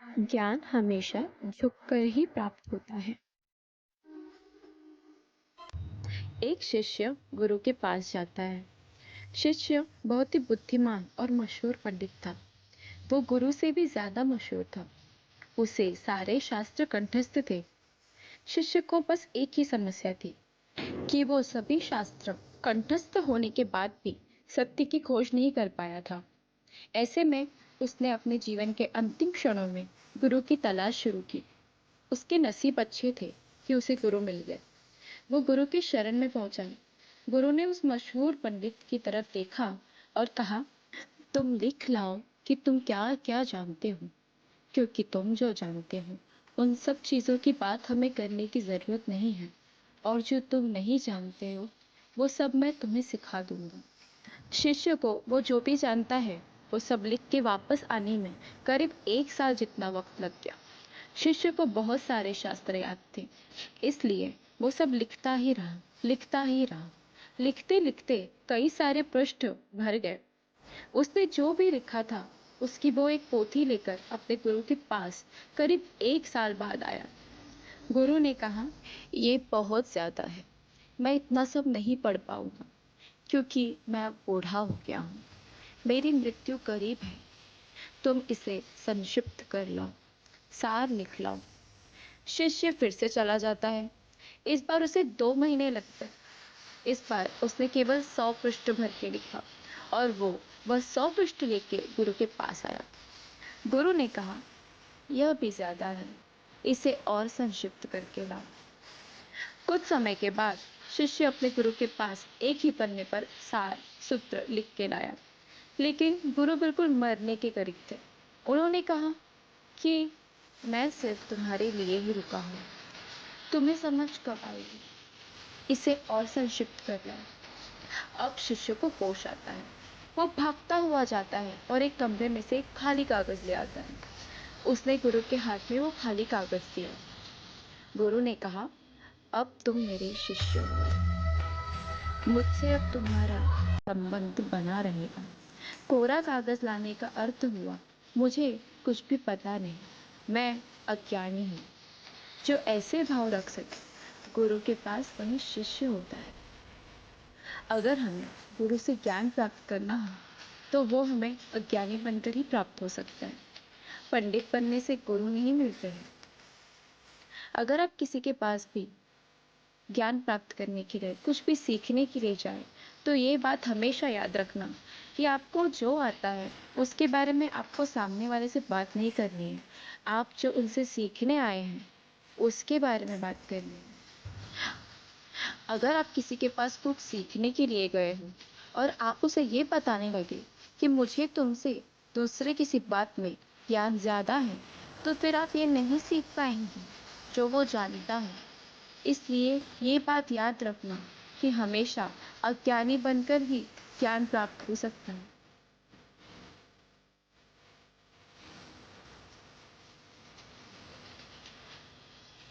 ज्ञान हमेशा झुककर ही प्राप्त होता है। एक शिष्य गुरु के पास जाता है। शिष्य बहुत ही बुद्धिमान और मशहूर पंडित था। वो गुरु से भी ज्यादा मशहूर था। उसे सारे शास्त्र कंठस्थ थे। शिष्य को बस एक ही समस्या थी कि वो सभी शास्त्र कंठस्थ होने के बाद भी सत्य की खोज नहीं कर पाया था। ऐसे में उसने अपने जीवन के अंतिम क्षणों में गुरु की तलाश शुरू की। उसके नसीब अच्छे थे कि उसे गुरु मिल गए। वो गुरु के शरण में पहुंचा। गुरु ने उस मशहूर पंडित की तरफ देखा और कहा, तुम लिख लाओ कि तुम क्या क्या जानते हो, क्योंकि तुम जो जानते हो उन सब चीजों की बात हमें करने की जरूरत नहीं है, और जो तुम नहीं जानते हो वो सब मैं तुम्हें सिखा दूंगा। शिष्य को वो जो भी जानता है वो सब लिख के वापस आने में करीब 1 साल जितना वक्त लग गया। शिष्य को बहुत सारे शास्त्र याद थे, इसलिए वो सब लिखता ही रहा, लिखता ही रहा। लिखते लिखते कई सारे पृष्ठ भर गए। उसने जो भी लिखा था उसकी वो एक पोथी लेकर अपने गुरु के पास करीब 1 साल बाद आया। गुरु ने कहा, ये बहुत ज्यादा है, मैं इतना सब नहीं पढ़ पाऊंगा, क्योंकि मैं अब बूढ़ा हो गया हूँ। मेरी मृत्यु करीब है। तुम इसे संक्षिप्त कर लो, सार लिख लो। शिष्य फिर से चला जाता है। इस बार उसे 2 महीने लगते। इस बार उसने केवल 100 पृष्ठ भर के लिखा और वो वह 100 पृष्ठ लेके गुरु के पास आया। गुरु ने कहा, यह भी ज्यादा है, इसे और संक्षिप्त करके लाओ। कुछ समय के बाद शिष्य अपने गुरु के पास एक ही पन्ने पर सार सूत्र लिख के लाया, लेकिन गुरु बिल्कुल मरने के करीब थे। उन्होंने कहा कि मैं सिर्फ तुम्हारे लिए ही रुका हूँ, तुम्हें समझ कब आएगी, इसे और संक्षिप्त कर लो। अब शिष्य को होश आता है। वो भागता हुआ जाता है और एक कमरे में से एक खाली कागज ले आता है। उसने गुरु के हाथ में वो खाली कागज दिया। गुरु ने कहा, अब तुम मेरे शिष्य हो, मुझसे अब तुम्हारा संबंध बना रहेगा। कोरा कागज लाने का अर्थ हुआ, मुझे कुछ भी पता नहीं, मैं अज्ञानी हूँ। जो ऐसे भाव रख सके गुरु के पास वही शिष्य होता है। अगर हमें गुरु से ज्ञान प्राप्त करना हो तो वो हमें अज्ञानी बनकर ही प्राप्त हो सकता है। पंडित बनने से गुरु नहीं मिलते हैं। अगर आप किसी के पास भी ज्ञान प्राप्त करने के लिए, कुछ भी सीखने के लिए जाए, तो ये बात हमेशा याद रखना कि आपको जो आता है उसके बारे में आपको सामने वाले से बात नहीं करनी है। आप जो उनसे सीखने आए हैं उसके बारे में बात करनी है। अगर आप किसी के पास कुछ सीखने के लिए गए हो और आप उसे ये बताने लगे कि मुझे तुमसे दूसरे किसी बात में ज्ञान ज्यादा है, तो फिर आप ये नहीं सीख पाएंगे जो वो जानता है। इसलिए ये बात याद रखना कि हमेशा अज्ञानी बनकर ही ज्ञान प्राप्त हो सकता है।